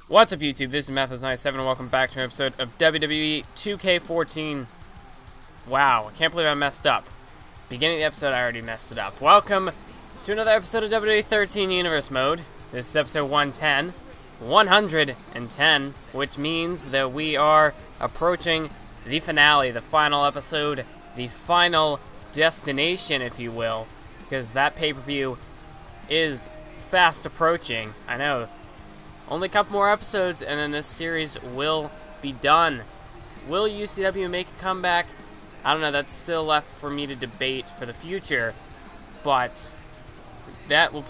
What's up, YouTube? This is Mathos97, and welcome back to an episode of WWE 2K14. Wow, I can't believe I messed up. Beginning of the episode, I already messed it up. Welcome to another episode of WWE 13 Universe Mode. This is episode 110. 110, which means that we are approaching the finale, the final episode, the final destination, if you will, because that pay-per-view is fast approaching. I know. Only a couple more episodes, and then this series will be done. Will UCW make a comeback? I don't know. That's still left for me to debate for the future. But that will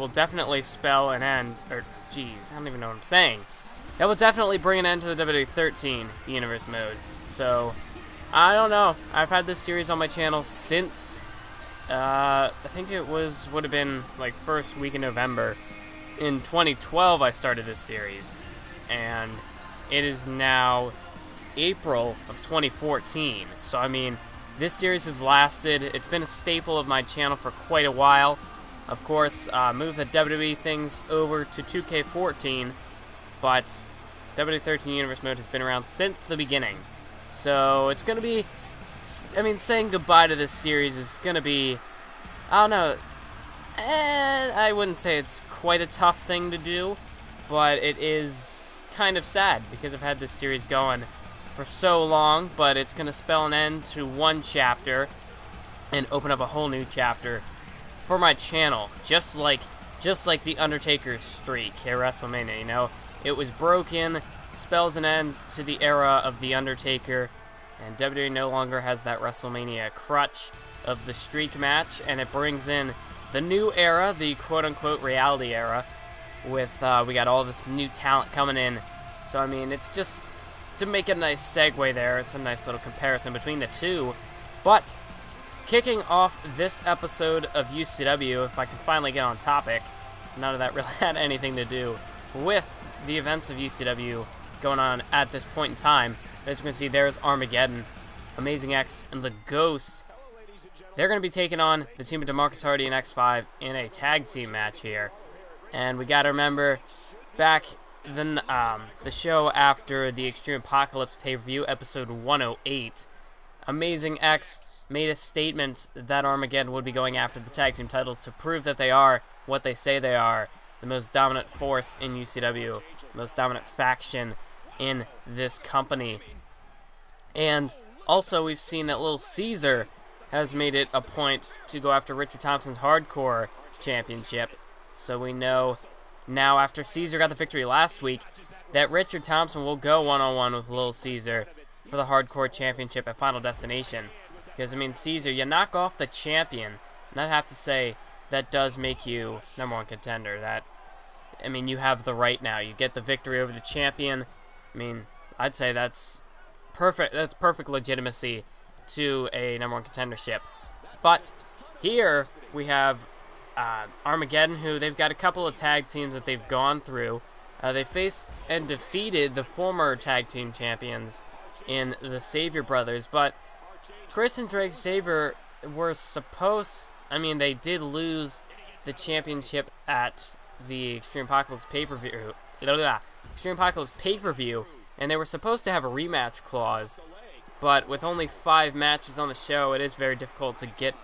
definitely spell an end. Or, geez, I don't even know what I'm saying. That will definitely bring an end to the WWE 13 Universe Mode. So, I don't know. I've had this series on my channel since, I think it would have been like first week in November. In 2012, I started this series, and it is now April of 2014. So, I mean, this series has lasted. It's been a staple of my channel for quite a while. Of course, moved the WWE things over to 2K14, but WWE 13 Universe Mode has been around since the beginning. So, it's going to be, I mean, saying goodbye to this series is going to be, I don't know, I wouldn't say it's quite a tough thing to do, but it is kind of sad because I've had this series going for so long, but it's going to spell an end to one chapter and open up a whole new chapter for my channel, just like the Undertaker's streak at WrestleMania, you know? It was broken, spells an end to the era of the Undertaker, and WWE no longer has that WrestleMania crutch of the streak match, and it brings in the new era, the quote-unquote reality era, with, we got all this new talent coming in. So, I mean, it's just to make a nice segue there. It's a nice little comparison between the two. But, kicking off this episode of UCW, if I can finally get on topic, none of that really had anything to do with the events of UCW going on at this point in time. As you can see, there's Armageddon, Amazing X, and the Ghosts. They're going to be taking on the team of DeMarcus Hardy and X5 in a tag team match here. And we got to remember, back then, the show after the Extreme Apocalypse pay-per-view, episode 108, Amazing X made a statement that Armageddon would be going after the tag team titles to prove that they are what they say they are, the most dominant force in UCW, the most dominant faction in this company. And also, we've seen that Little Caesar has made it a point to go after Richard Thompson's Hardcore Championship. So we know now, after Caesar got the victory last week, that Richard Thompson will go one-on-one with Little Caesar for the Hardcore Championship at Final Destination. Because, I mean, Caesar, you knock off the champion, and I'd have to say that does make you #1 contender. That, I mean, you have the right now. You get the victory over the champion. I mean, I'd say that's perfect. That's perfect legitimacy to a #1 contendership. But here we have Armageddon, who they've got a couple of tag teams that they've gone through. They faced and defeated the former tag team champions in the Savior Brothers, but Chris and Drake Savior were supposed, I mean, they did lose the championship at the Extreme Apocalypse pay-per-view, and they were supposed to have a rematch clause. But with only 5 matches on the show, it is very difficult to get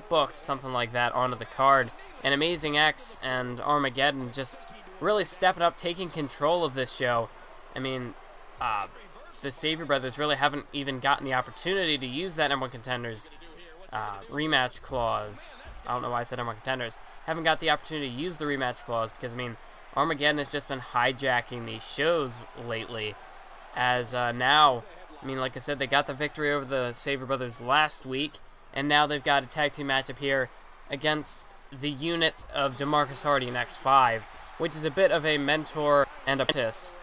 booked something like that onto the card. And Amazing X and Armageddon just really stepping up, taking control of this show. I mean, the Savior Brothers really haven't even gotten the opportunity to use that #1 contenders rematch clause. I don't know why I said #1 contenders. Haven't got the opportunity to use the rematch clause because, I mean, Armageddon has just been hijacking these shows lately. As now, I mean, like I said, they got the victory over the Savior Brothers last week, and now they've got a tag team matchup here against the unit of DeMarcus Hardy and X5, which is a bit of a mentor and apprentice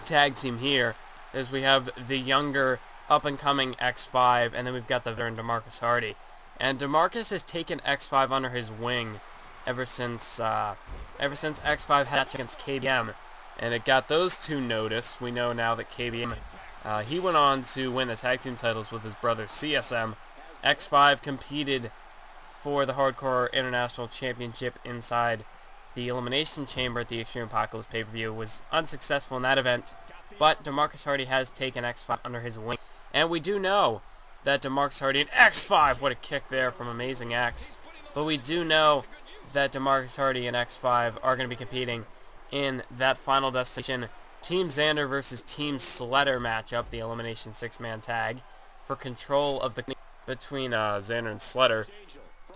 tag team here, as we have the younger, up-and-coming X5, and then we've got the veteran DeMarcus Hardy. And DeMarcus has taken X5 under his wing ever since X5 had a match against KBM. And it got those two noticed. We know now that KBM, he went on to win the tag team titles with his brother CSM. X5 competed for the Hardcore International Championship inside the Elimination Chamber at the Extreme Apocalypse pay-per-view, was unsuccessful in that event, but DeMarcus Hardy has taken X5 under his wing. And we do know that DeMarcus Hardy and X5, what a kick there from Amazing X, but we do know that DeMarcus Hardy and X5 are going to be competing in that Final Destination Team Xander versus Team Slater matchup, the Elimination 6-man tag, for control of the between Xander and Slater.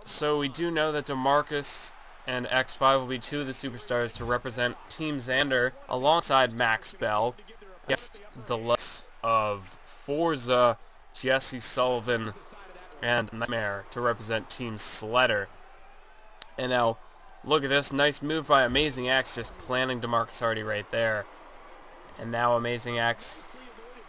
So we do know that DeMarcus and X5 will be two of the superstars to represent Team Xander alongside Max Bell against the likes of Forza, Jesse Sullivan, and Nightmare to represent Team Slater. And now, look at this nice move by Amazing X, just planting DeMarcus Hardy right there. And now Amazing X.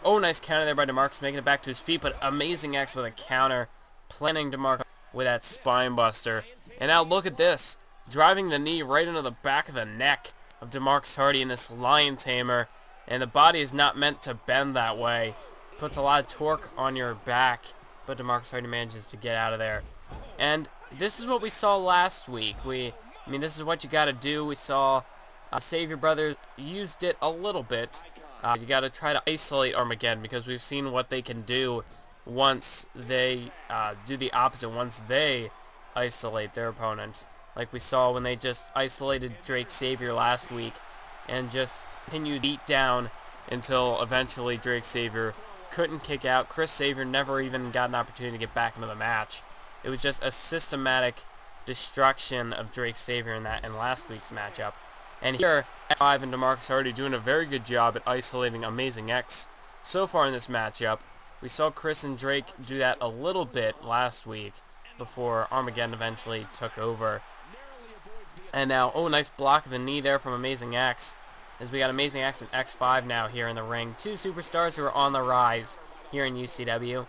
Oh, nice counter there by DeMarcus, making it back to his feet, but Amazing X with a counter, planting DeMarcus with that spine buster. And now look at this, driving the knee right into the back of the neck of DeMarcus Hardy in this Lion Tamer. And the body is not meant to bend that way. Puts a lot of torque on your back, but DeMarcus Hardy manages to get out of there. And this is what we saw last week. I mean, this is what you got to do. We saw Savior Brothers used it a little bit. You got to try to isolate Armageddon, because we've seen what they can do once they do the opposite, once they isolate their opponent. Like we saw when they just isolated Drake Savior last week and just continued beat down until eventually Drake Savior couldn't kick out. Chris Savior never even got an opportunity to get back into the match. It was just a systematic destruction of Drake Savior in last week's matchup. And here, X5 and DeMarcus Hardy doing a very good job at isolating Amazing X so far in this matchup. We saw Chris and Drake do that a little bit last week before Armageddon eventually took over. And now, oh, nice block of the knee there from Amazing X, as we got Amazing X and X5 now here in the ring. Two superstars who are on the rise here in UCW.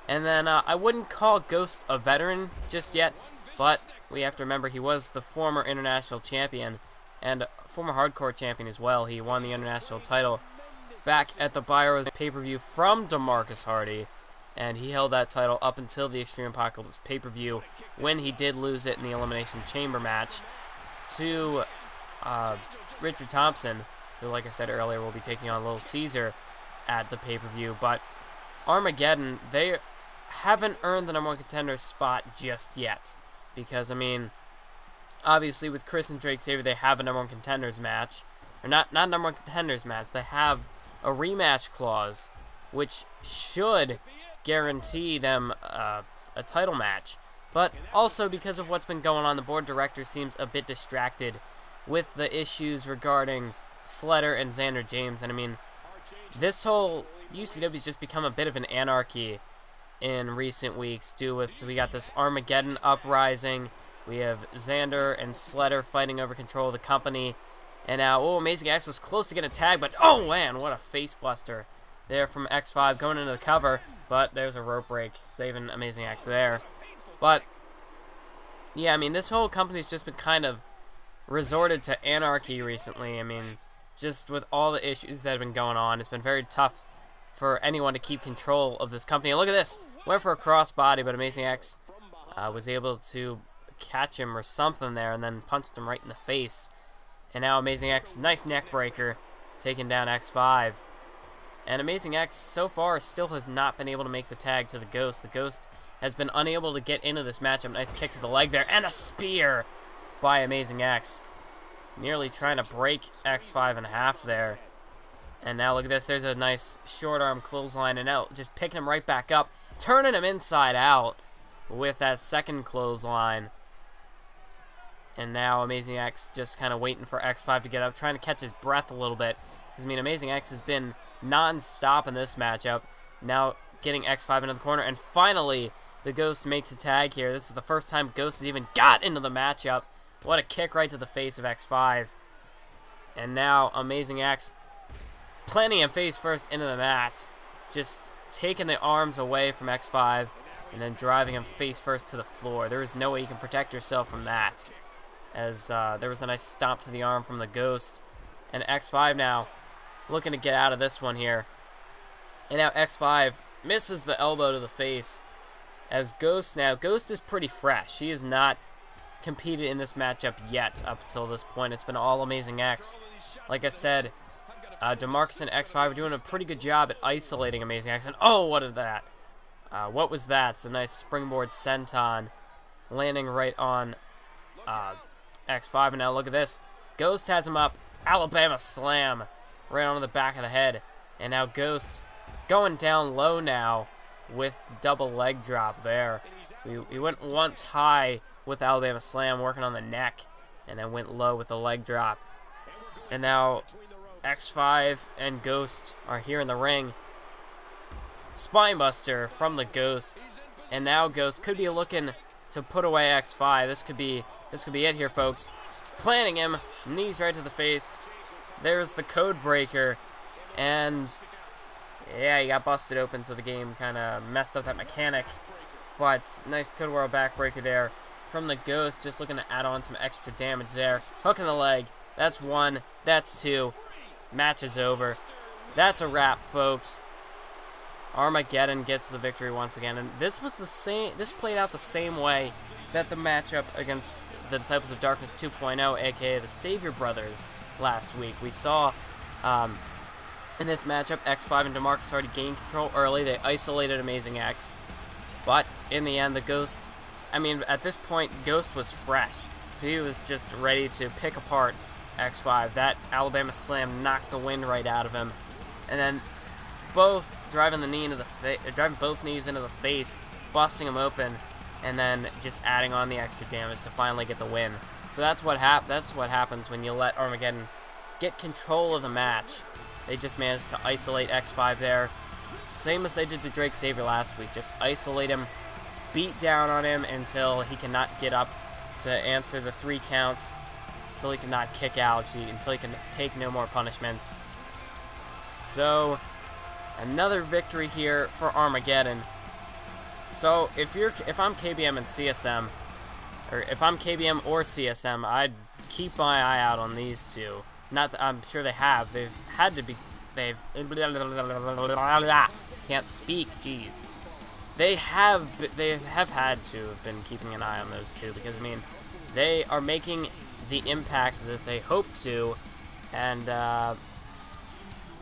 And then I wouldn't call Ghost a veteran just yet, but we have to remember he was the former international champion and former hardcore champion as well. He won the international title back at the Byros pay-per-view from DeMarcus Hardy, and he held that title up until the Extreme Apocalypse pay-per-view, when he did lose it in the Elimination Chamber match to Richard Thompson, who, like I said earlier, will be taking on Little Caesar at the pay-per-view. But Armageddon, they haven't earned the #1 contender spot just yet, because, I mean, obviously with Chris and Drake Savior, they have a #1 contenders match, or not #1 contenders match, they have a rematch clause, which should guarantee them a title match. But also, because of what's been going on, the board director seems a bit distracted with the issues regarding Slater and Xander James. And I mean, this whole UCW's just become a bit of an anarchy in recent weeks, due with, we got this Armageddon uprising, we have Xander and Slater fighting over control of the company, and now, oh, Amazing X was close to getting a tag, but oh man, what a face buster there from X5 going into the cover, but there's a rope break saving Amazing X there. But yeah, I mean, this whole company's just been kind of resorted to anarchy recently. I mean, just with all the issues that have been going on, it's been very tough for anyone to keep control of this company. And look at this, went for a crossbody, but Amazing X was able to catch him or something there, and then punched him right in the face. And now Amazing X, nice neck breaker, taking down X5. And Amazing X so far still has not been able to make the tag to the Ghost. The Ghost has been unable to get into this matchup. Nice kick to the leg there, and a spear by Amazing X, nearly trying to break X5 in half there. And now look at this, there's a nice short arm clothesline, and now just picking him right back up, turning him inside out with that second clothesline. And now Amazing X just kind of waiting for X5 to get up, trying to catch his breath a little bit, because I mean, Amazing X has been non-stop in this matchup. Now getting X5 into the corner, and finally the Ghost makes a tag here. This is the first time Ghost has even got into the matchup. What a kick right to the face of X5. And now Amazing X planting him face first into the mat, just taking the arms away from X5 and then driving him face first to the floor. There is no way you can protect yourself from that, as there was a nice stomp to the arm from the Ghost. And X5 now looking to get out of this one here. And now X5 misses the elbow to the face, as Ghost is pretty fresh. He has not competed in this matchup yet up until this point. It's been all Amazing X. Like I said, DeMarcus and X5 are doing a pretty good job at isolating Amazing X. And oh, what is that? What was that? It's a nice springboard senton landing right on X5. And now look at this. Ghost has him up. Alabama slam right onto the back of the head. And now Ghost going down low now with the double leg drop there. We went once high with Alabama slam, working on the neck, and then went low with the leg drop. And now X5 and Ghost are here in the ring. Spinebuster from the Ghost, and now Ghost could be looking to put away X5. This could be it here, folks. Planting him, knees right to the face. There's the code breaker, and yeah, he got busted open, so the game kind of messed up that mechanic. But nice total world backbreaker there from the Ghost, just looking to add on some extra damage there. Hook in the leg. That's one. That's two. Match is over. That's a wrap, folks. Armageddon gets the victory once again, and this was the same. This played out the same way that the matchup against the Disciples of Darkness 2.0, aka the Savior Brothers, last week. We saw in this matchup, X5 and DeMarcus already gained control early. They isolated Amazing X, but in the end, the Ghost. I mean, at this point, Ghost was fresh, so he was just ready to pick apart X5. That Alabama slam knocked the wind right out of him, and then both driving both knees into the face, busting him open, and then just adding on the extra damage to finally get the win. So that's what happens when you let Armageddon get control of the match. They just managed to isolate X5 there, same as they did to Drake Savior last week. Just isolate him, beat down on him until he cannot get up to answer the 3 count, until he cannot kick out, until he can take no more punishment. So another victory here for Armageddon. So if I'm KBM and CSM, or if I'm KBM or CSM, I'd keep my eye out on these two. Not that I'm sure they have. They've had to be. They've can't speak. Jeez. They have had to have been keeping an eye on those two, because I mean, they are making the impact that they hope to, and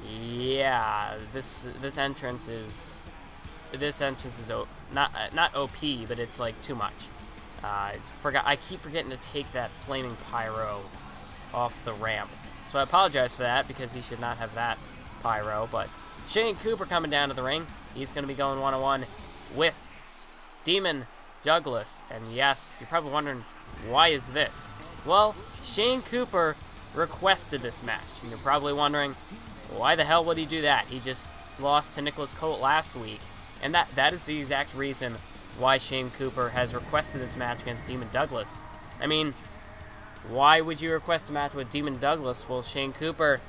yeah, this entrance is not OP, but it's like too much. I keep forgetting to take that flaming pyro off the ramp, so I apologize for that, because he should not have that pyro. But Shane Cooper coming down to the ring. He's going to be going one-on-one with Demon Douglas. And yes, you're probably wondering, why is this? Well, Shane Cooper requested this match, and you're probably wondering, why the hell would he do that? He just lost to Nicholas Colt last week, and that is the exact reason why Shane Cooper has requested this match against Demon Douglas. I mean, why would you request a match with Demon Douglas? Well, Shane Cooper,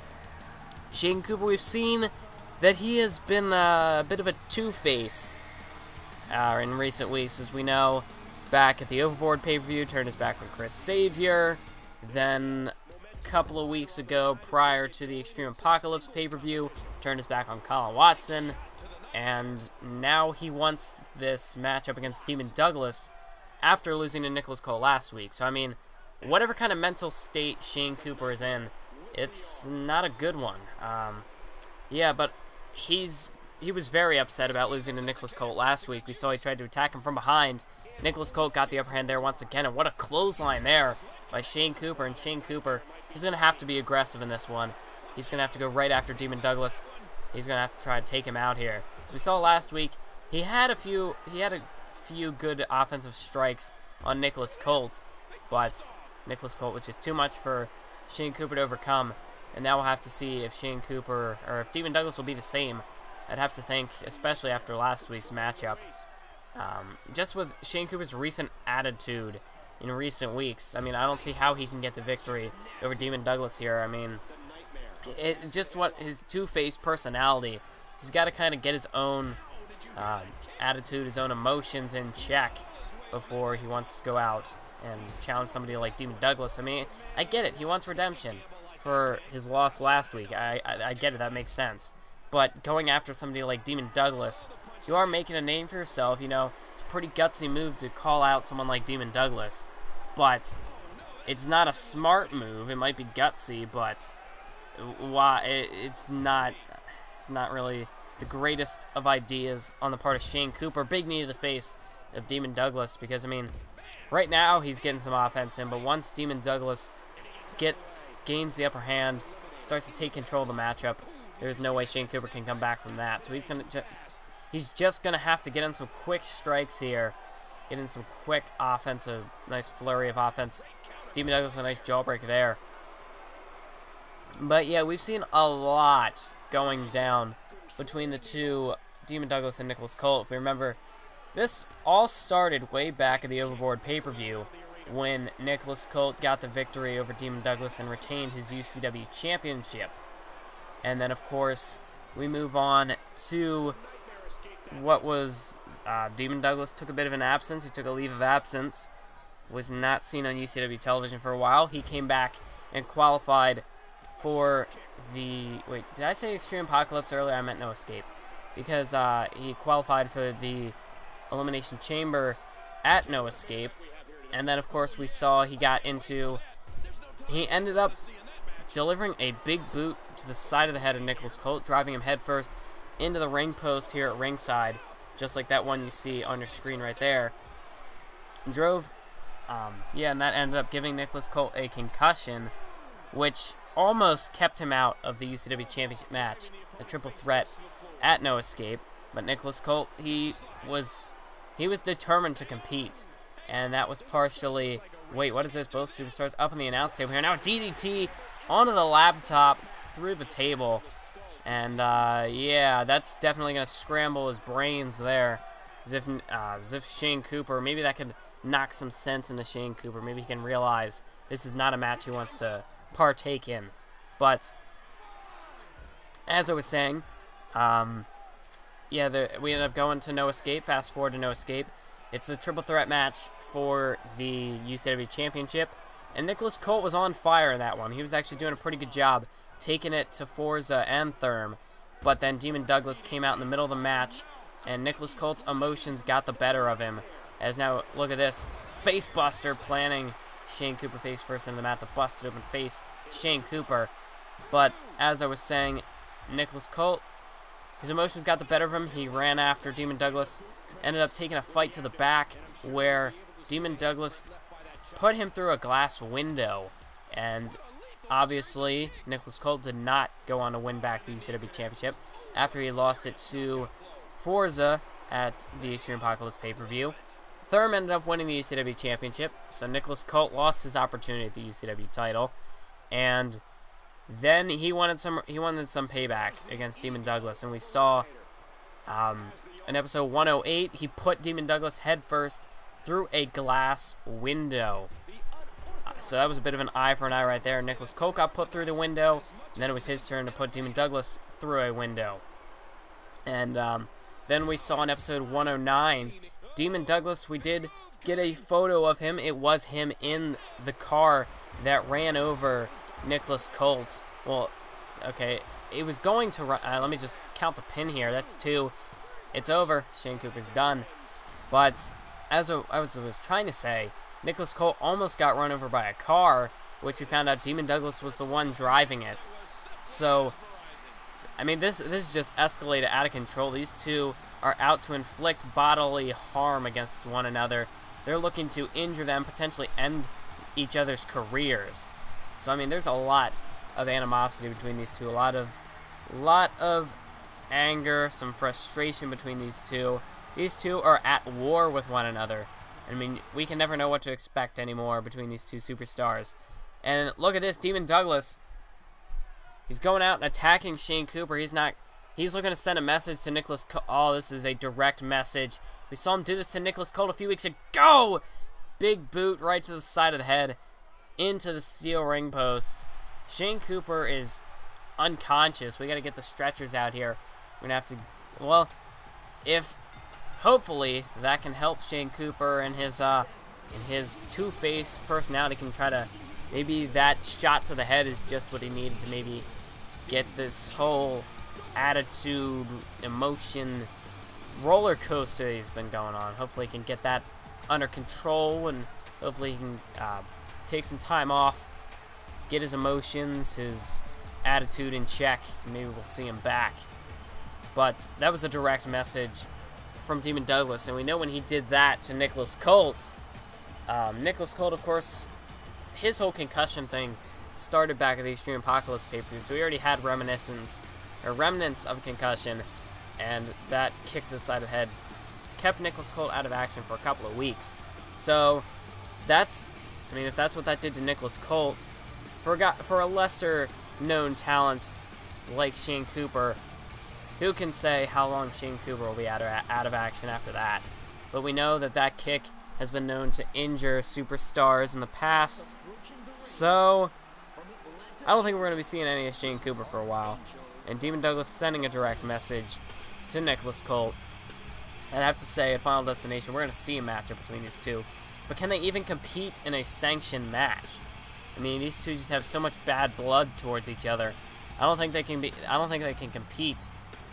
we've seen that he has been a bit of a two-face in recent weeks. As we know, back at the Overboard pay-per-view, turned his back on Chris Savior. Then a couple of weeks ago, prior to the Extreme Apocalypse pay-per-view, turned his back on Colin Watson. And now he wants this matchup against Demon Douglas after losing to Nicholas Cole last week. So, I mean, whatever kind of mental state Shane Cooper is in, it's not a good one. Yeah, but he was very upset about losing to Nicholas Colt last week. We saw he tried to attack him from behind. Nicholas Colt got the upper hand there once again, and what a clothesline there by Shane Cooper. And Shane Cooper, he's going to have to be aggressive in this one. He's going to have to go right after Demon Douglas. He's going to have to try and take him out here. As we saw last week, he had a few good offensive strikes on Nicholas Colt, but Nicholas Colt was just too much for Shane Cooper to overcome. And now we'll have to see if Shane Cooper, or if Demon Douglas will be the same. I'd have to think, especially after last week's matchup. Just with Shane Cooper's recent attitude in recent weeks, I mean, I don't see how he can get the victory over Demon Douglas here. I mean, just what his two-faced personality. He's got to kind of get his own attitude, his own emotions in check before he wants to go out and challenge somebody like Demon Douglas. I mean, I get it. He wants redemption for his loss last week. I get it. That makes sense. But going after somebody like Demon Douglas, you are making a name for yourself. You know, it's a pretty gutsy move to call out someone like Demon Douglas. but it's not a smart move. It might be gutsy, but why? It's not really the greatest of ideas on the part of Shane Cooper. Big knee to the face of Demon Douglas, because I mean, right now he's getting some offense in, but once Demon Douglas gains the upper hand, starts to take control of the matchup, there's no way Shane Cooper can come back from that. So he's just gonna have to get in some quick strikes here, get in some quick offensive, nice flurry of offense. Demon Douglas with a nice jawbreaker there. But yeah, we've seen a lot going down between the two, Demon Douglas and Nicholas Colt. If we remember, this all started way back at the Overboard pay-per-view when Nicholas Colt got the victory over Demon Douglas and retained his UCW championship. And then, of course, we move on to what was Demon Douglas took a bit of an absence. He took a leave of absence. Was not seen on UCW television for a while. He came back and qualified for the... Wait, did I say Extreme Apocalypse earlier? I meant No Escape. Because he qualified for the Elimination Chamber at No Escape. And then, of course, we saw he ended up delivering a big boot to the side of the head of Nicholas Colt, driving him headfirst into the ring post here at ringside, just like that one you see on your screen right there. And that ended up giving Nicholas Colt a concussion, which almost kept him out of the UCW Championship match, a triple threat at No Escape. But Nicholas Colt, he was determined to compete, and that was partially... Wait, what is this? Both superstars up on the announce table here. Now DDT onto the laptop, through the table. And, yeah, that's definitely going to scramble his brains there. As if Shane Cooper, maybe that could knock some sense into Shane Cooper. Maybe he can realize this is not a match he wants to partake in. But, as I was saying, we ended up going to No Escape. Fast forward to No Escape. It's a triple threat match for the UCW Championship, and Nicholas Colt was on fire in that one. He was actually doing a pretty good job taking it to Forza and Therm, but then Demon Douglas came out in the middle of the match, and Nicholas Colt's emotions got the better of him. As now, look at this, face buster planning Shane Cooper face first into the mat, the busted open face, Shane Cooper. But, as I was saying, Nicholas Colt, his emotions got the better of him. He ran after Demon Douglas, ended up taking a fight to the back where Demon Douglas put him through a glass window. And obviously, Nicholas Colt did not go on to win back the UCW Championship after he lost it to Forza at the Extreme Apocalypse pay-per-view. Therm ended up winning the UCW Championship, so Nicholas Colt lost his opportunity at the UCW title. And then he wanted some payback against Demon Douglas, and we saw in episode 108, he put Demon Douglas headfirst through a glass window. So that was a bit of an eye for an eye right there. Nicholas Colt got put through the window, and then it was his turn to put Demon Douglas through a window. And then we saw in episode 109, Demon Douglas, we did get a photo of him. It was him in the car that ran over Nicholas Colt. Well, okay, it was going to run. Let me just count the pin here. That's 2. It's over. Shane Cooper's done. But as I was trying to say, Nicholas Colt almost got run over by a car, which we found out Demon Douglas was the one driving it. So, I mean, this just escalated out of control. These two are out to inflict bodily harm against one another. They're looking to injure them, potentially end each other's careers. So, I mean, there's a lot of animosity between these two, a lot of anger, some frustration between these two. These two are at war with one another. I mean, we can never know what to expect anymore between these two superstars. And look at this, Demon Douglas. He's going out and attacking Shane Cooper. He's looking to send a message to Nicholas Colt. Oh, this is a direct message. We saw him do this to Nicholas Colt a few weeks ago. Big boot right to the side of the head, into the steel ring post. Shane Cooper is unconscious. We got to get the stretchers out here. We're going to have to, well, hopefully that can help Shane Cooper and his two-faced personality can try to, maybe that shot to the head is just what he needed to maybe get this whole attitude, emotion, roller coaster he's been going on. Hopefully he can get that under control and Hopefully he can take some time off, get his emotions, his attitude in check, and maybe we'll see him back. But that was a direct message from Demon Douglas, and we know when he did that to Nicholas Colt, of course, his whole concussion thing started back at the Extreme Apocalypse pay-per-view, so he already had remnants of concussion, and that kick to the side of the head kept Nicholas Colt out of action for a couple of weeks. So if that's what that did to Nicholas Colt, for a lesser known talent like Shane Cooper, who can say how long Shane Cooper will be out of action after that? But we know that kick has been known to injure superstars in the past, so I don't think we're going to be seeing any of Shane Cooper for a while. And Demon Douglas sending a direct message to Nicholas Colt. And I have to say, at Final Destination, we're going to see a matchup between these two. But can they even compete in a sanctioned match? I mean, these two just have so much bad blood towards each other. I don't think they can compete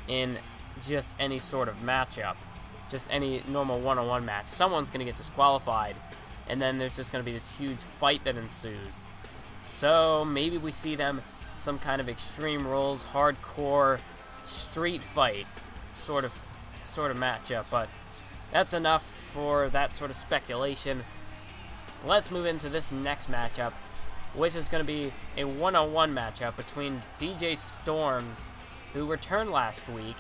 in just any sort of matchup, just any normal one-on-one match. Someone's going to get disqualified, and then there's just going to be this huge fight that ensues. So maybe we see them some kind of Extreme Rules, hardcore street fight sort of matchup. But that's enough for that sort of speculation. Let's move into this next matchup, which is going to be a one-on-one matchup between DJ Storms, who returned last week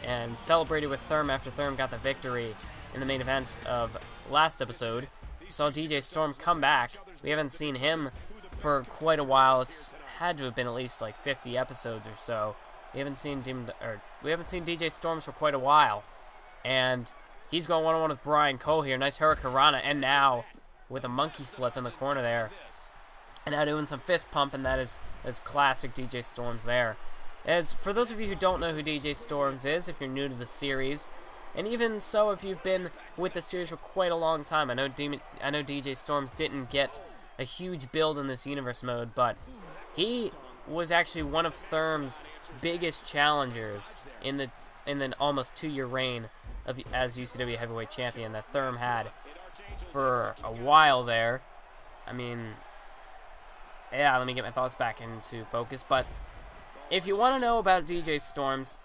and celebrated with Therm after Therm got the victory in the main event of last episode. We saw DJ Storm come back. We haven't seen him for quite a while. It's had to have been at least like 50 episodes or so. We haven't seen DJ Storms for quite a while, and he's going one-on-one with Brian Cole here. Nice Hurricanrana, and now with a monkey flip in the corner there, and now doing some fist pumping. That is classic DJ Storms there. As for those of you who don't know who DJ Storms is, if you're new to the series, and even so if you've been with the series for quite a long time, I know DJ Storms didn't get a huge build in this universe mode, but he was actually one of Therm's biggest challengers in the almost 2-year reign as UCW Heavyweight Champion that Therm had for a while there. I mean, yeah, let me get my thoughts back into focus. But if you want to know about DJ Storms,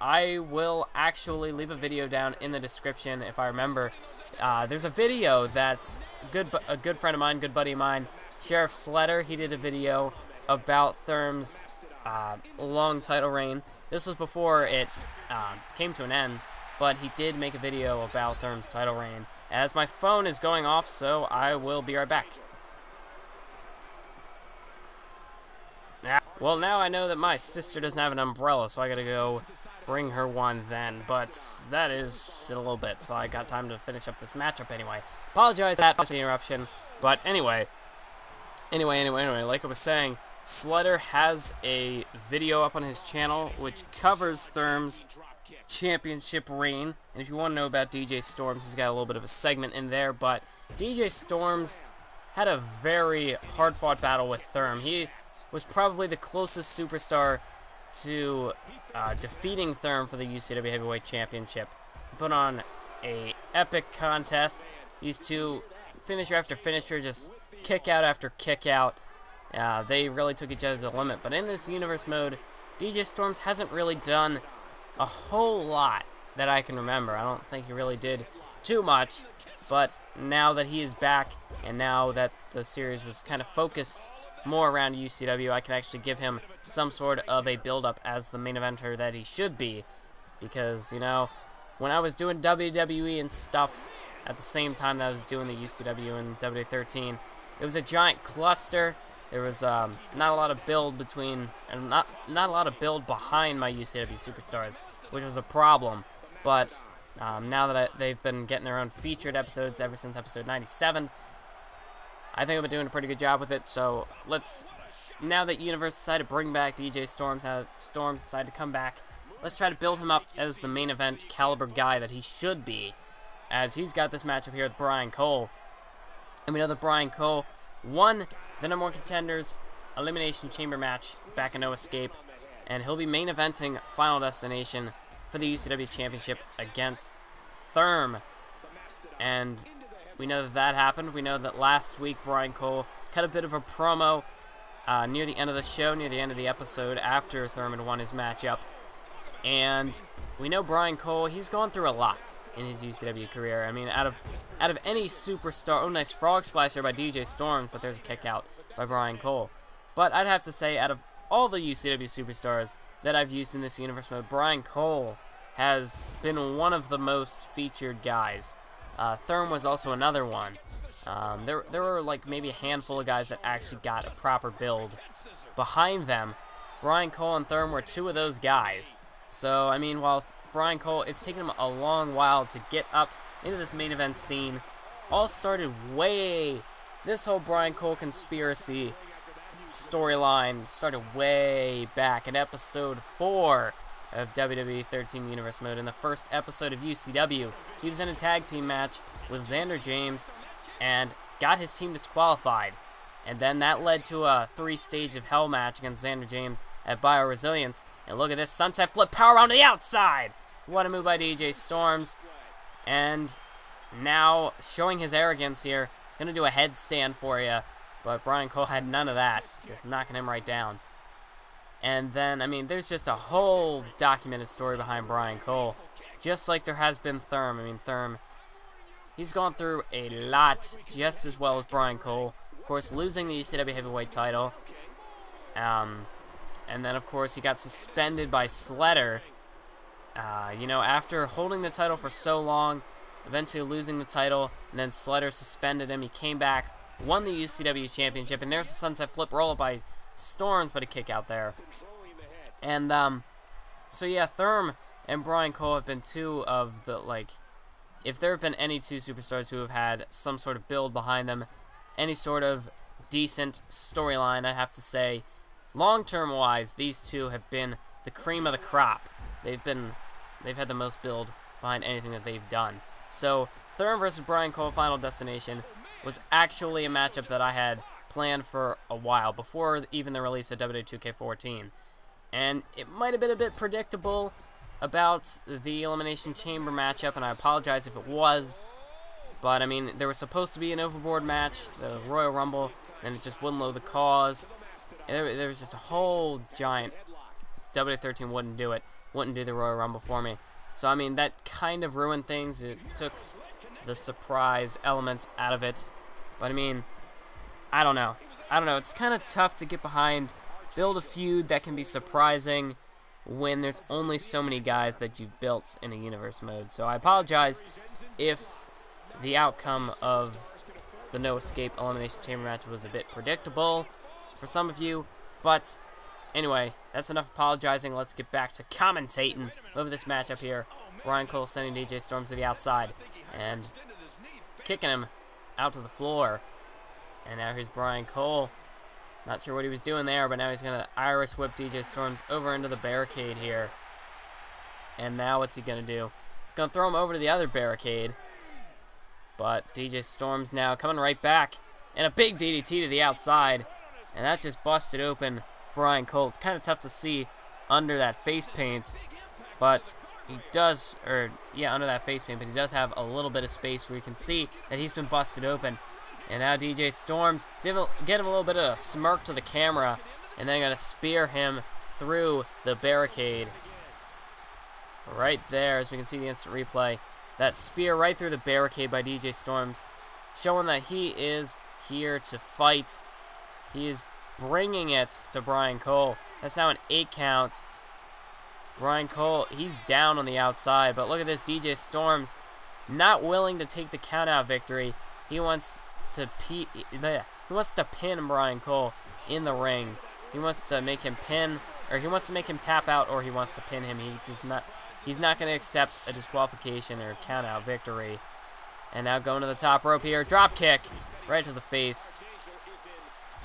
I will actually leave a video down in the description if I remember. There's a video that's a good friend of mine, good buddy of mine, Sheriff Sletter. He did a video about Therm's long title reign. This was before it came to an end, but he did make a video about Therm's title reign. As my phone is going off, so I will be right back. Well, now I know that my sister doesn't have an umbrella, so I gotta go bring her one then. But that is in a little bit, so I got time to finish up this matchup anyway. Apologize for that interruption, but anyway, like I was saying, Sletter has a video up on his channel which covers Therm's championship reign. And if you want to know about DJ Storms, he's got a little bit of a segment in there. But DJ Storms had a very hard-fought battle with Therm. He was probably the closest superstar to defeating Therm for the UCW Heavyweight Championship. He put on a epic contest. These two, finisher after finisher, just kick out after kick out. They really took each other to the limit. But in this universe mode, DJ Storms hasn't really done a whole lot that I can remember. I don't think he really did too much. But now that he is back, and now that the series was kind of focused more around UCW, I can actually give him some sort of a build-up as the main eventer that he should be. Because, you know, when I was doing WWE and stuff at the same time that I was doing the UCW and WWE13, it was a giant cluster. There was not a lot of build between, and not a lot of build behind my UCW superstars, which was a problem. But now that they've been getting their own featured episodes ever since episode 97, I think I've been doing a pretty good job with it. So now that Universe decided to bring back DJ Storms, now that Storms decided to come back, let's try to build him up as the main event caliber guy that he should be, as he's got this matchup here with Brian Cole. And we know that Brian Cole won the #1 Contenders Elimination Chamber match back in No Escape, and he'll be main eventing Final Destination for the UCW Championship against Therm. And we know that that happened. We know that last week Brian Cole cut a bit of a promo near the end of the show, near the end of the episode, after Thurman won his matchup. And we know Brian Cole, he's gone through a lot in his UCW career. I mean, out of any superstar... Oh, nice frog splash there by DJ Storms, but there's a kick out by Brian Cole. But I'd have to say, out of all the UCW superstars that I've used in this universe mode, Brian Cole has been one of the most featured guys. Therm was also another one. There were like maybe a handful of guys that actually got a proper build behind them. Brian Cole and Therm were two of those guys. So, I mean, while Brian Cole, it's taken him a long while to get up into this main event scene. All started this whole Brian Cole conspiracy storyline started way back in episode 4 of WWE 13 Universe Mode. In the first episode of UCW, he was in a tag team match with Xander James and got his team disqualified. And then that led to a 3-stage of hell match against Xander James at Bio-Resilience. And look at this sunset flip power on the outside. What a move by DJ Storms. And now showing his arrogance here. Gonna do a headstand for you. But Brian Cole had none of that. Just knocking him right down. And then, I mean, there's just a whole documented story behind Brian Cole. Just like there has been Therm. I mean, Therm, he's gone through a lot just as well as Brian Cole. Of course, losing the ECW Heavyweight title. And then, of course, he got suspended by Slater. You know, after holding the title for so long, eventually losing the title, and then Slater suspended him. He came back, won the UCW Championship, and there's a sunset flip roll-up by Storms, but a kick out there. And, so yeah, Therm and Brian Cole have been two of the, like, if there have been any two superstars who have had some sort of build behind them, any sort of decent storyline, I'd have to say, long-term wise, these two have been the cream of the crop. They've had the most build behind anything that they've done. So, Therm versus Brian Cole Final Destination was actually a matchup that I had planned for a while, before even the release of WWE 2K14. And it might have been a bit predictable about the Elimination Chamber matchup, and I apologize if it was. But, I mean, there was supposed to be an overboard match, the Royal Rumble, and it just wouldn't load the cause. There was just a whole giant... WWE13 wouldn't do it. Wouldn't do the Royal Rumble for me. So, I mean, that kind of ruined things. It took the surprise element out of it. But, I mean, I don't know. It's kind of tough to get behind, build a feud that can be surprising when there's only so many guys that you've built in a universe mode. So I apologize if the outcome of the No Escape Elimination Chamber match was a bit predictable for some of you. But anyway, that's enough apologizing. Let's get back to commentating over this matchup here. Brian Cole sending DJ Storms to the outside and kicking him out to the floor. And now here's Brian Cole. Not sure what he was doing there, but now he's going to Irish whip DJ Storms over into the barricade here. And now what's he going to do? He's going to throw him over to the other barricade. But DJ Storms now coming right back. And a big DDT to the outside. And that just busted open Brian Cole. It's kind of tough to see under that face paint. But he does, under that face paint. But he does have a little bit of space where you can see that he's been busted open. And now DJ Storms get him a little bit of a smirk to the camera, and then going to spear him through the barricade. Right there, as we can see the instant replay. That spear right through the barricade by DJ Storms, showing that he is here to fight. He is bringing it to Brian Cole. That's now an 8 count. Brian Cole, he's down on the outside, but look at this, DJ Storms not willing to take the count-out victory. He wants to pin Brian Cole in the ring. He wants to make him pin, or he wants to make him tap out, or he wants to pin him. He's not going to accept a disqualification or count out victory. And now going to the top rope here, drop kick right to the face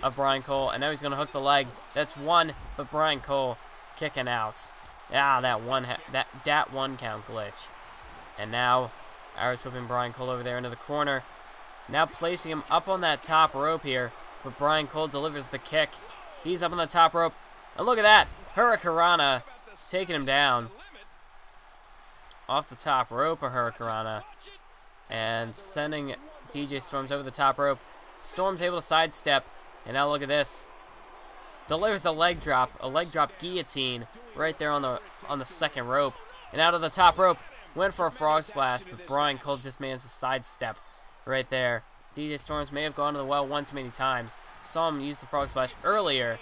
of Brian Cole, and now he's going to hook the leg. That's one, but Brian Cole kicking out. That one count glitch. And now Irish whipping Brian Cole over there into the corner. Now placing him up on that top rope here, but Brian Cole delivers the kick. He's up on the top rope, and look at that, Hurricanrana taking him down off the top rope of Hurricanrana, and sending DJ Storm's over the top rope. Storm's able to sidestep, and now look at this. Delivers a leg drop guillotine right there on the second rope. And out of the top rope, went for a frog splash, but Brian Cole just managed to sidestep right there. DJ Storms may have gone to the well one too many times. Saw him use the frog splash earlier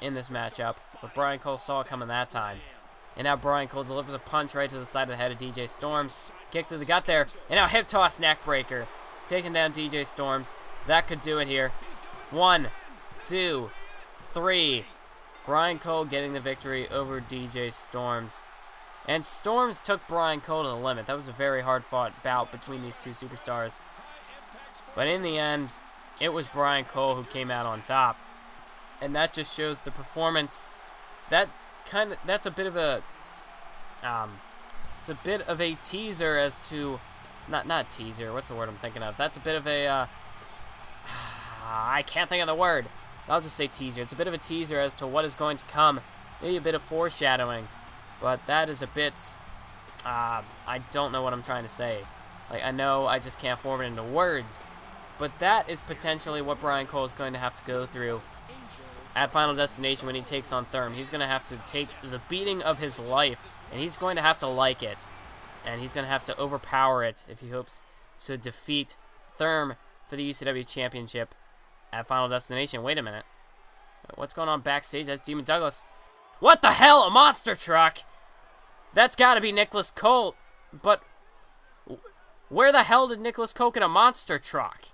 in this matchup, but Brian Cole saw it coming that time. And now Brian Cole delivers a punch right to the side of the head of DJ Storms. Kick to the gut there, and now hip toss neck breaker. Taking down DJ Storms. That could do it here. 1, 2, 3. Brian Cole getting the victory over DJ Storms. And Storms took Brian Cole to the limit. That was a very hard-fought bout between these two superstars. But in the end, it was Brian Cole who came out on top. And that just shows the performance. That's a bit of a it's a bit of a teaser as to not teaser, what's the word I'm thinking of? That's a bit of a I can't think of the word. I'll just say teaser. It's a bit of a teaser as to what is going to come. Maybe a bit of foreshadowing. But that is a bit I don't know what I'm trying to say. Like, I know I just can't form it into words. But that is potentially what Brian Cole is going to have to go through at Final Destination when he takes on Therm. He's going to have to take the beating of his life, and he's going to have to like it. And he's going to have to overpower it if he hopes to defeat Therm for the UCW Championship at Final Destination. Wait a minute. What's going on backstage? That's Demon Douglas. What the hell? A monster truck? That's got to be Nicholas Colt. But where the hell did Nicholas Colt get a monster truck?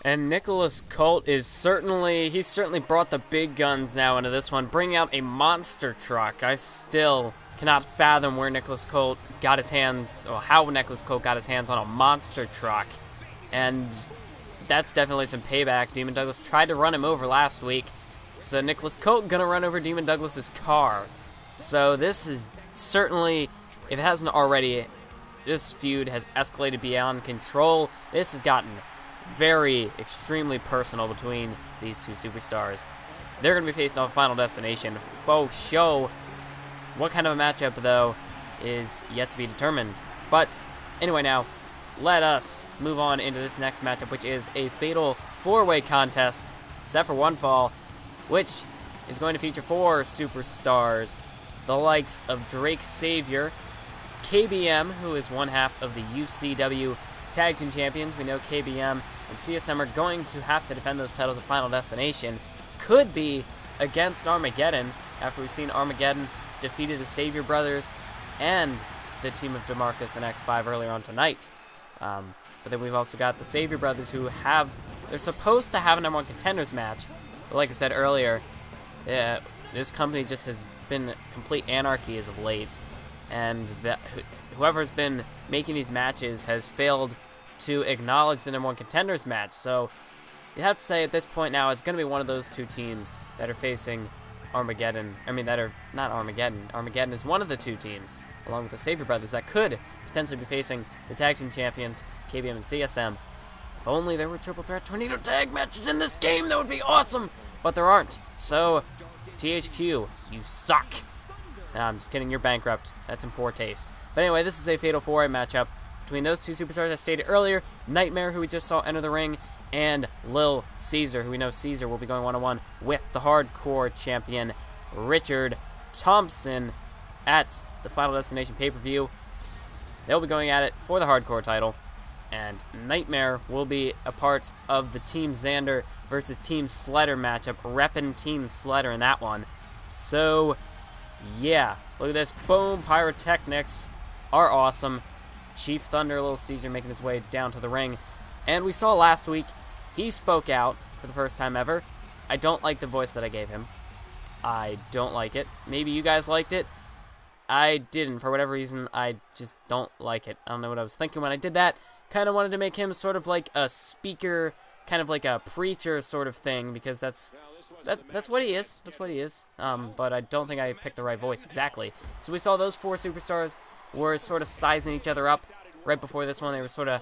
And Nicholas Colt is certainly brought the big guns now into this one, bringing out a monster truck. I still cannot fathom where Nicholas Colt got his hands, or how Nicholas Colt got his hands on a monster truck. And that's definitely some payback. Demon Douglas tried to run him over last week, so Nicholas Colt gonna run over Demon Douglas's car. So this is certainly, if it hasn't already, this feud has escalated beyond control. This has gotten very, extremely personal between these two superstars. They're going to be facing off Final Destination. Faux show. What kind of a matchup, though, is yet to be determined. But anyway, now, let us move on into this next matchup, which is a fatal four-way contest, set for one fall, which is going to feature four superstars, the likes of Drake Savior, KBM, who is one half of the UCW Tag Team Champions. We know KBM and CSM are going to have to defend those titles at Final Destination. Could be against Armageddon, after we've seen Armageddon defeated the Savior Brothers and the team of DeMarcus and X5 earlier on tonight. But then we've also got the Savior Brothers, who they're supposed to have a #1 contenders match. But like I said earlier, this company just has been complete anarchy as of late. And whoever's been making these matches has failed to acknowledge the #1 contenders match. So you have to say at this point now it's going to be one of those two teams that are facing Armageddon. I mean, that are not Armageddon. Armageddon is one of the two teams, along with the Savior Brothers, that could potentially be facing the Tag Team Champions, KBM and CSM. If only there were triple threat tornado tag matches in this game, that would be awesome! But there aren't. So, THQ, you suck. Nah, I'm just kidding, you're bankrupt. That's in poor taste. But anyway, this is a fatal four-way matchup between those two superstars I stated earlier, Nightmare, who we just saw enter the ring, and Lil Caesar, who we know Caesar will be going one-on-one with the Hardcore Champion, Richard Thompson, at the Final Destination pay-per-view. They'll be going at it for the Hardcore title, and Nightmare will be a part of the Team Xander versus Team Sledder matchup, reppin' Team Sledder in that one. So, yeah, look at this. Boom, pyrotechnics are awesome. Chief Thunder, Little Caesar making his way down to the ring. And we saw last week, he spoke out for the first time ever. I don't like the voice that I gave him. I don't like it. Maybe you guys liked it. I didn't. For whatever reason, I just don't like it. I don't know what I was thinking when I did that. Kind of wanted to make him sort of like a speaker, kind of like a preacher sort of thing, because that's what he is. That's what he is. But I don't think I picked the right voice exactly. So we saw those four superstars were sort of sizing each other up right before this one. They were sort of,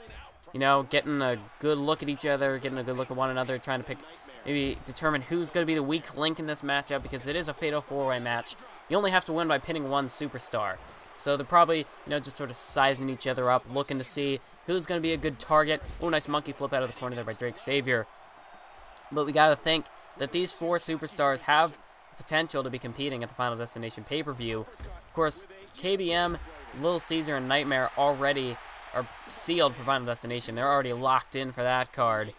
getting a good look at each other, getting a good look at one another, trying to maybe determine who's going to be the weak link in this matchup, because it is a fatal four-way match. You only have to win by pinning one superstar. So they're probably, just sort of sizing each other up, looking to see who's going to be a good target. Oh, nice monkey flip out of the corner there by Drake Savior. But we got to think that these 4 superstars have potential to be competing at the Final Destination pay-per-view. Of course, KBM, Little Caesar, and Nightmare already are sealed for Final Destination. They're already locked in for that card.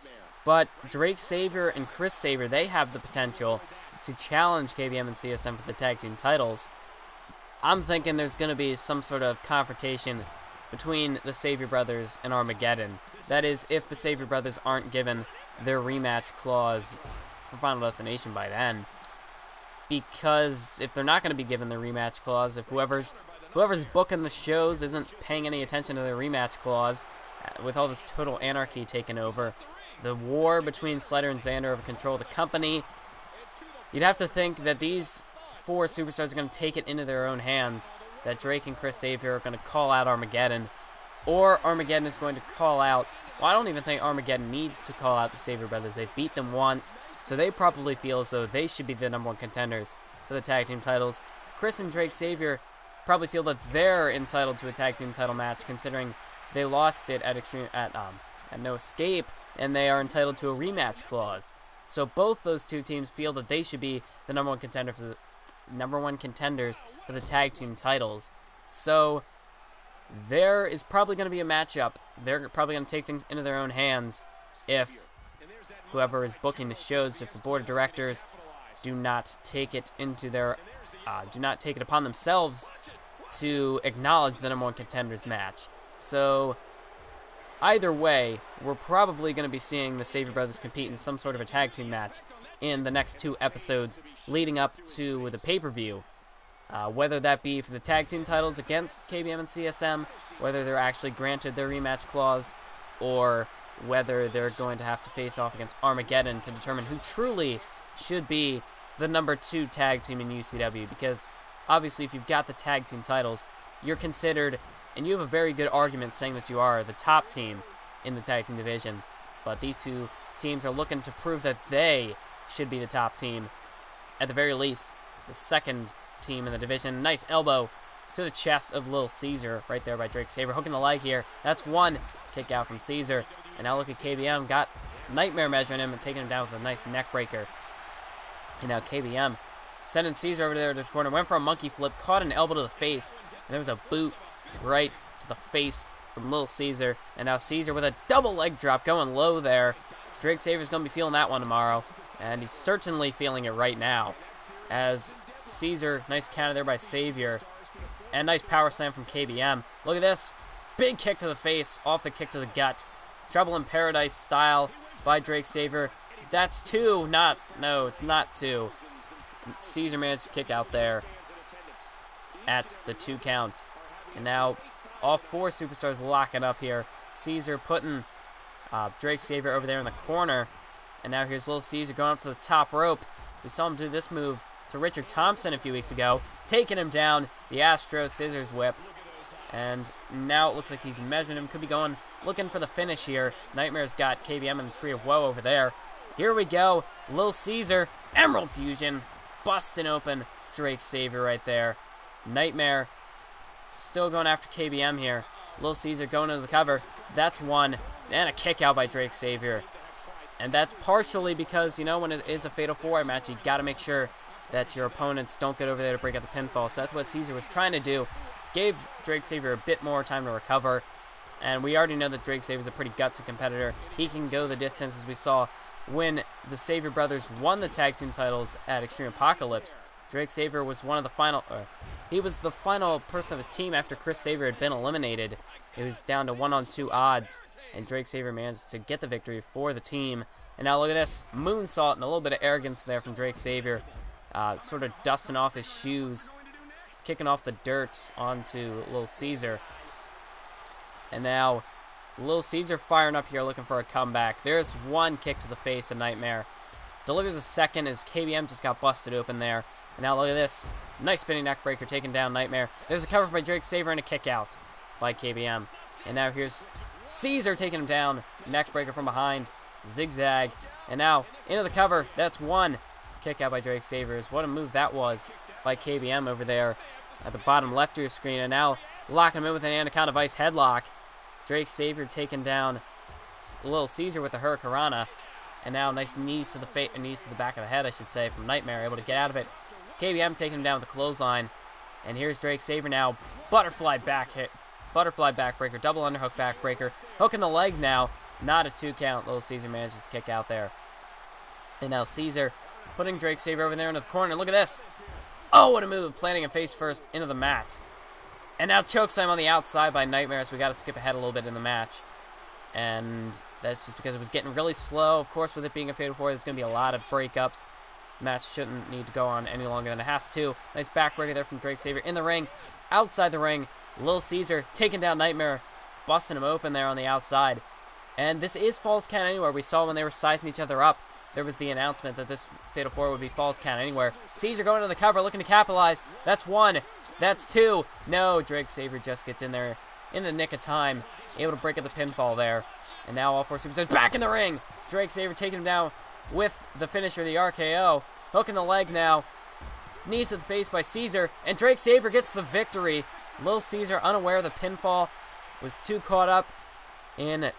But Drake Savior and Chris Savior, they have the potential to challenge KBM and CSM for the tag team titles. I'm thinking there's going to be some sort of confrontation between the Savior Brothers and Armageddon. That is, if the Savior Brothers aren't given their rematch clause for Final Destination by then. Because if they're not going to be given the rematch clause, if whoever's booking the shows isn't paying any attention to their rematch clause, with all this total anarchy taking over, the war between Slider and Xander over control of the company, you'd have to think that these 4 superstars are going to take it into their own hands, that Drake and Chris Savior are going to call out Armageddon, or Armageddon is going to call out, well, I don't even think Armageddon needs to call out the Savior Brothers. They've beat them once, so they probably feel as though they should be the #1 contenders for the tag team titles. Chris and Drake Savior probably feel that they're entitled to a tag team title match, considering they lost it at No Escape, and they are entitled to a rematch clause. So both those 2 teams feel that they should be the #1 contenders for the tag team titles. So there is probably going to be a matchup. They're probably going to take things into their own hands if whoever is booking the shows, if the board of directors do not take it upon themselves to acknowledge the #1 contenders match. So either way, we're probably going to be seeing the Savior Brothers compete in some sort of a tag team match in the next 2 episodes leading up to the pay-per-view. Whether that be for the tag team titles against KBM and CSM, whether they're actually granted their rematch clause, or whether they're going to have to face off against Armageddon to determine who truly should be the #2 tag team in UCW. Because obviously if you've got the tag team titles, you're considered, and you have a very good argument saying that you are the top team in the tag team division. But these 2 teams are looking to prove that they should be the top team, at the very least, the 2nd team in the division. Nice elbow to the chest of Little Caesar right there by Drake Savior. Hooking the leg here. That's 1 kick out from Caesar. And now look at KBM. Got Nightmare measuring him and taking him down with a nice neck breaker. And now KBM sending Caesar over there to the corner. Went for a monkey flip. Caught an elbow to the face. And there was a boot right to the face from Little Caesar. And now Caesar with a double leg drop going low there. Drake Savior's going to be feeling that one tomorrow. And he's certainly feeling it right now. As Caesar, nice counter there by Savior. And nice power slam from KBM. Look at this. Big kick to the face, off the kick to the gut. Trouble in Paradise style by Drake Savior. That's 2. No, it's not 2. Caesar managed to kick out there at the 2 count. And now all 4 superstars locking up here. Caesar putting Drake Savior over there in the corner. And now here's Little Caesar going up to the top rope. We saw him do this move to Richard Thompson a few weeks ago, taking him down, the Astro Scissors Whip. And now it looks like he's measuring him. Could be looking for the finish here. Nightmare's got KBM and the Tree of Woe over there. Here we go. Little Caesar, Emerald Fusion, busting open Drake Savior right there. Nightmare still going after KBM here. Little Caesar going into the cover. That's 1. And a kick out by Drake Savior. And that's partially because, when it is a Fatal 4-Way match, you got to make sure that your opponents don't get over there to break out the pinfall. So that's what Caesar was trying to do. Gave Drake Savior a bit more time to recover. And we already know that Drake Savior is a pretty gutsy competitor. He can go the distance, as we saw when the Savior brothers won the tag team titles at Extreme Apocalypse. Drake Savior was he was the final person of his team after Chris Savior had been eliminated. It was down to 1-on-2 odds, and Drake Savior managed to get the victory for the team. And now look at this, moonsault and a little bit of arrogance there from Drake Savior. Sort of dusting off his shoes, kicking off the dirt onto Little Caesar. And now Little Caesar firing up here looking for a comeback. There's 1 kick to the face of Nightmare. Delivers a second as KBM just got busted open there. And now look at this. Nice spinning neck breaker taking down Nightmare. There's a cover by Drake Savior and a kick out by KBM. And now here's Caesar taking him down. Neck breaker from behind. Zigzag. And now into the cover. That's 1. Kick out by Drake Savior. What a move that was by KBM over there. at the bottom left of your screen, and now locking him in with an Anaconda Vice headlock. Drake Savior taking down Little Caesar with the Hurricanrana, and now nice knees to the back of the head, I should say, from Nightmare, able to get out of it. KBM taking him down with the clothesline, and here's Drake Savior now, butterfly backbreaker, double underhook backbreaker, hooking the leg now, not a 2 count. Little Caesar manages to kick out there, and now Caesar putting Drake Savior over there into the corner. Look at this. Oh, what a move, planting a face first into the mat. And now chokeslam on the outside by Nightmare, so we got to skip ahead a little bit in the match. And that's just because it was getting really slow. Of course, with it being a Fatal 4, there's going to be a lot of breakups. Match shouldn't need to go on any longer than it has to. Nice backbreaker there from Drake Savior in the ring. Outside the ring, Little Caesar taking down Nightmare, busting him open there on the outside. And this is Falls Count Anywhere. We saw when they were sizing each other up, there was the announcement that this Fatal 4 would be Falls Count Anywhere. Caesar going to the cover, looking to capitalize. That's 1. That's 2. No, Drake Savior just gets in there in the nick of time, able to break up the pinfall there. And now all 4 superstars back in the ring. Drake Savior taking him down with the finisher, the RKO. Hooking the leg now. Knees to the face by Caesar, and Drake Savior gets the victory. Little Caesar, unaware of the pinfall, was too caught up in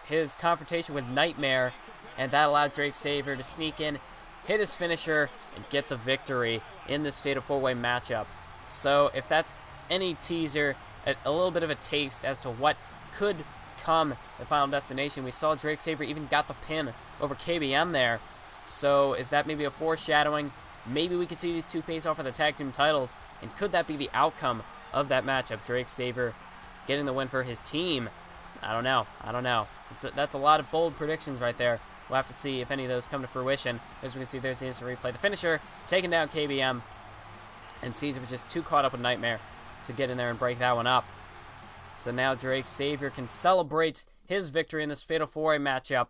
his confrontation with Nightmare, and that allowed Drake Savior to sneak in, hit his finisher, and get the victory in this Fatal 4-Way matchup. So if that's any teaser, a little bit of a taste as to what could come at Final Destination, we saw Drake Savior even got the pin over KBM there. So is that maybe a foreshadowing? Maybe we could see these two face off for the tag team titles, and could that be the outcome of that matchup? Drake Savior getting the win for his team. I don't know. That's a lot of bold predictions right there. We'll have to see if any of those come to fruition. As we can see, there's the instant replay. The finisher, taking down KBM. And Caesar was just too caught up with Nightmare to get in there and break that one up. So now Drake Savior can celebrate his victory in this Fatal 4-Way matchup.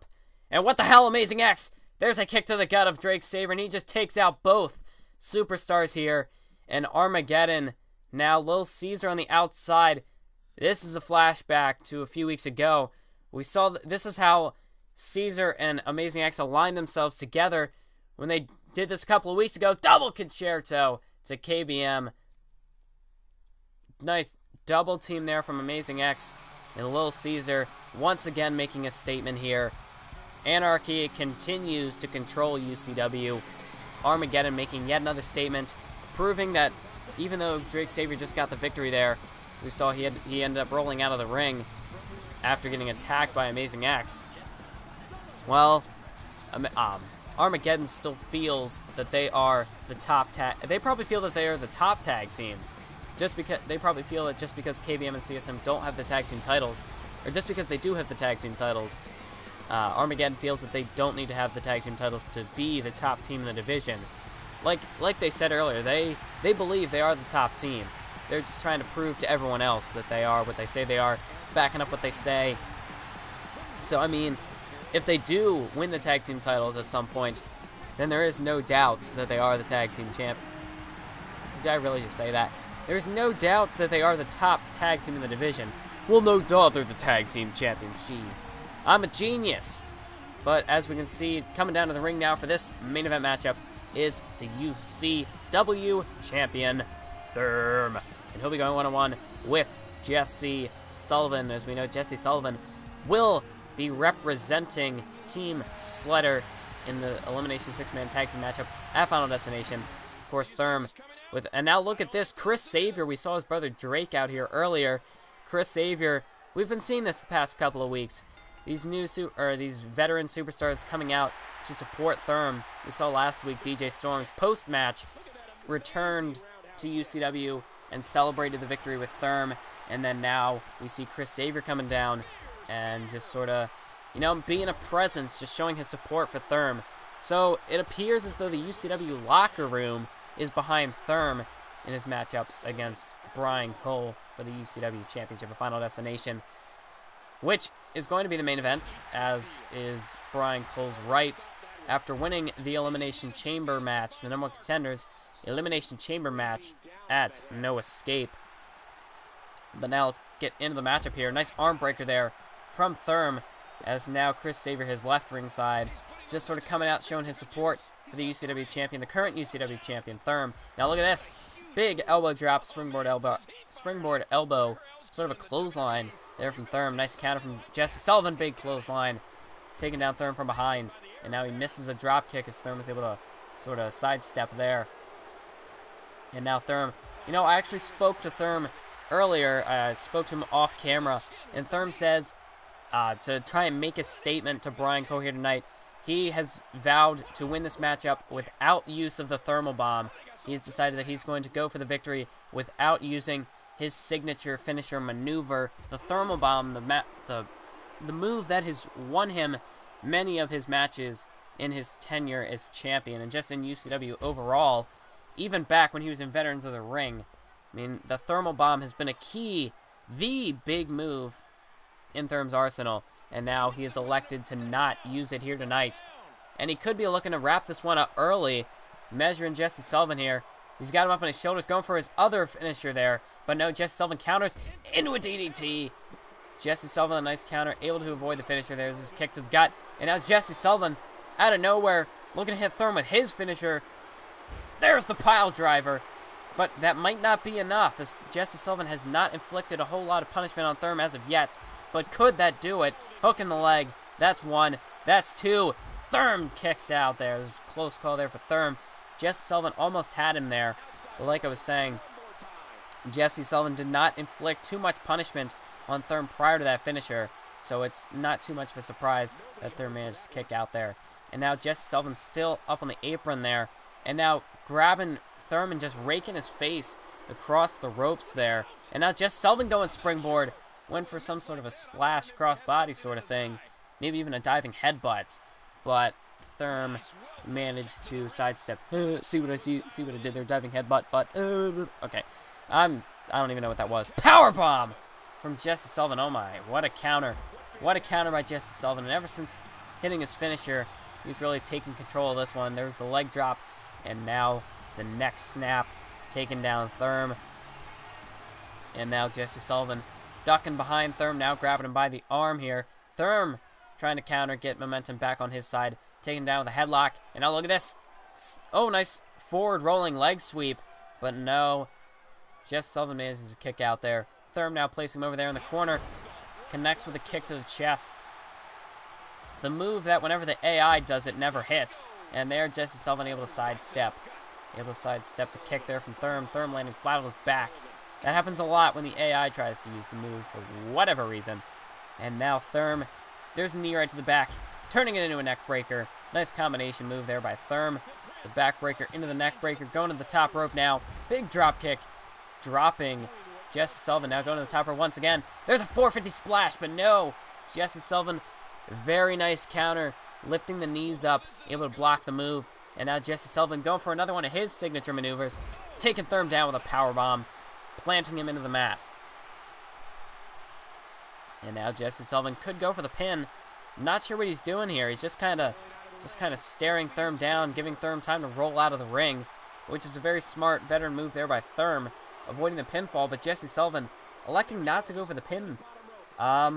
And what the hell, Amazing X? There's a kick to the gut of Drake Savior, and he just takes out both superstars here. And Armageddon, now Little Caesar on the outside. This is a flashback to a few weeks ago. We saw this is how Caesar and Amazing X aligned themselves together when they did this a couple of weeks ago. Double concerto to KBM. Nice double team there from Amazing X and Little Caesar once again making a statement here. Anarchy continues to control UCW. Armageddon making yet another statement, proving that even though Drake Savior just got the victory there, we saw he ended up rolling out of the ring after getting attacked by Amazing X. Well, Armageddon still feels that they are the top tag. They probably feel that they are the top tag team, just because they probably feel that just because KBM and CSM don't have the tag team titles, or just because they do have the tag team titles, Armageddon feels that they don't need to have the tag team titles to be the top team in the division. Like they said earlier, they believe they are the top team. They're just trying to prove to everyone else that they are what they say they are, backing up what they say. So, I mean, if they do win the tag team titles at some point, then there is no doubt that they are the tag team champ. Did I really just say that? There's no doubt that they are the top tag team in the division. Well, no doubt they're the tag team champions. Jeez. I'm a genius. But as we can see, coming down to the ring now for this main event matchup is the UCW champion, Therm. And he'll be going one-on-one with Jesse Sullivan. As we know, Jesse Sullivan will be representing Team Sledder in the Elimination 6-man tag team matchup at Final Destination. Of course, Therm with... And now look at this. Chris Savior. We saw his brother Drake out here earlier. Chris Savior. We've been seeing this the past couple of weeks. These veteran superstars coming out to support Therm. We saw last week DJ Storm's post-match returned to UCW and celebrated the victory with Therm. And then now we see Chris Savior coming down and just sort of, being a presence, just showing his support for Therm. So it appears as though the UCW locker room is behind Therm in his matchup against Brian Cole for the UCW Championship of Final Destination, which is going to be the main event, as is Brian Cole's right after winning the Elimination Chamber match, the number one contenders Elimination Chamber match at No Escape. But now let's get into the matchup here. Nice arm breaker there from Therm, as now Chris Savior, his left ringside, just sort of coming out, showing his support for the UCW champion, the current UCW champion, Therm. Now look at this. Big elbow drop, springboard elbow, sort of a clothesline there from Thurm. Nice counter from Jesse Sullivan, big clothesline, taking down Thurm from behind. And now he misses a drop kick as Thurm was able to sort of sidestep there. And now Thurm, I actually spoke to Thurm earlier. I spoke to him off camera, and Thurm says to try and make a statement to Brian Cole here tonight. He has vowed to win this matchup without use of the thermal bomb. He's decided that he's going to go for the victory without using his signature finisher maneuver, the thermal bomb, the move that has won him many of his matches in his tenure as champion and just in UCW overall, even back when he was in Veterans of the Ring. I mean, the thermal bomb has been the big move in Thurm's arsenal, and now he is elected to not use it here tonight. And he could be looking to wrap this one up early, measuring Jesse Sullivan here. He's got him up on his shoulders, going for his other finisher there, but no, Jesse Sullivan counters into a DDT. Jesse Sullivan, a nice counter, able to avoid the finisher. There's his kick to the gut, and now Jesse Sullivan, out of nowhere, looking to hit Thurm with his finisher. There's the pile driver. But that might not be enough, as Jesse Sullivan has not inflicted a whole lot of punishment on Thurm as of yet. But could that do it? Hook in the leg. That's one. That's two. Thurm kicks out there. There's a close call there for Thurm. Jesse Sullivan almost had him there. But like I was saying, Jesse Sullivan did not inflict too much punishment on Thurm prior to that finisher. So it's not too much of a surprise that Thurm managed to kick out there. And now Jesse Sullivan's still up on the apron there. And now grabbing Thurm and just raking his face across the ropes there. And now Jesse Sullivan going springboard. Went for some sort of a splash crossbody sort of thing. Maybe even a diving headbutt. But Thurm managed to sidestep. See what I did there? Diving headbutt. But okay. I don't even know what that was. Powerbomb from Jesse Sullivan. Oh my. What a counter. What a counter by Jesse Sullivan. And ever since hitting his finisher, he's really taking control of this one. There's the leg drop. And now the neck snap, taking down Thurm. And now Jesse Sullivan ducking behind Thurm, now grabbing him by the arm here. Thurm trying to counter, get momentum back on his side, taking down with a headlock. And now look at this. Oh, nice forward rolling leg sweep. But no, Jesse Sullivan manages to kick out there. Thurm now placing him over there in the corner. Connects with a kick to the chest. The move that whenever the AI does it never hits. And there Jesse Sullivan able to sidestep. Able to sidestep the kick there from Thurm. Thurm landing flat on his back. That happens a lot when the AI tries to use the move for whatever reason. And now Thurm, there's a knee right to the back, turning it into a neck breaker. Nice combination move there by Thurm. The back breaker into the neck breaker, going to the top rope now. Big drop kick, dropping Jesse Sullivan. Now going to the top rope once again. There's a 450 splash, but no. Jesse Sullivan, very nice counter, lifting the knees up, able to block the move. And now Jesse Sullivan going for another one of his signature maneuvers, taking Thurm down with a powerbomb, planting him into the mat. And now Jesse Sullivan could go for the pin. Not sure what he's doing here. He's just kind of staring Thurm down, giving Thurm time to roll out of the ring, which is a very smart veteran move there by Thurm, avoiding the pinfall. But Jesse Sullivan electing not to go for the pin. I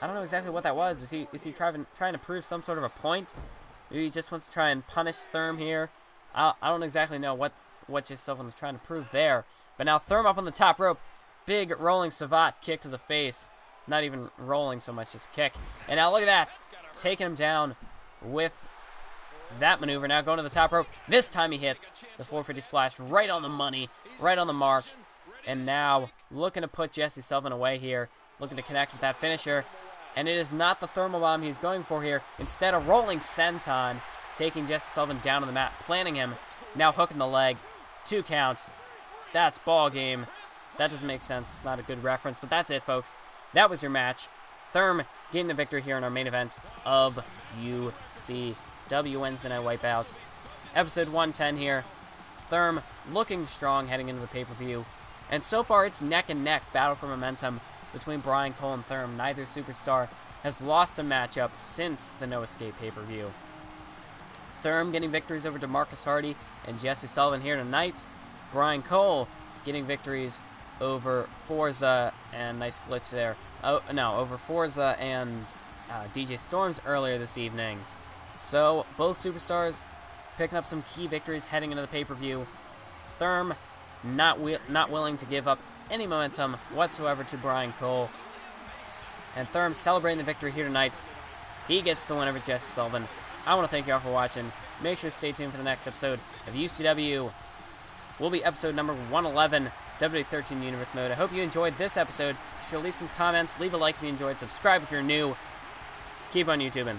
don't know exactly what that was. Is he trying to prove some sort of a point? Maybe he just wants to try and punish Thurm here. I don't exactly know what Jesse Sullivan was trying to prove there. But now Thurm up on the top rope. Big rolling savate kick to the face. Not even rolling so much, just a kick. And now look at that. Taking him down with that maneuver. Now going to the top rope. This time he hits the 450 splash right on the money. Right on the mark. And now looking to put Jesse Sullivan away here. Looking to connect with that finisher. And it is not the thermal bomb he's going for here. Instead, a rolling senton. Taking Jesse Sullivan down to the mat. Planting him. Now hooking the leg. 2 count. That's ball game. That doesn't make sense. It's not a good reference, but that's it, folks. That was your match. Thurm getting the victory here in our main event of UCW Wednesday Night Wipeout. Episode 110 here. Thurm looking strong heading into the pay-per-view. And so far, it's neck and neck battle for momentum between Brian Cole and Thurm. Neither superstar has lost a matchup since the No Escape pay-per-view. Thurm getting victories over DeMarcus Hardy and Jesse Sullivan here tonight. Brian Cole getting victories over Forza, and nice glitch there. Over Forza and DJ Storms earlier this evening. So both superstars picking up some key victories heading into the pay-per-view. Thurm not willing to give up any momentum whatsoever to Brian Cole. And Thurm celebrating the victory here tonight. He gets the win over Jesse Sullivan. I want to thank you all for watching. Make sure to stay tuned for the next episode of UCW. Will be episode number 111, WWE 13 Universe Mode. I hope you enjoyed this episode. Be sure to leave some comments, leave a like if you enjoyed, subscribe if you're new. Keep on YouTubing.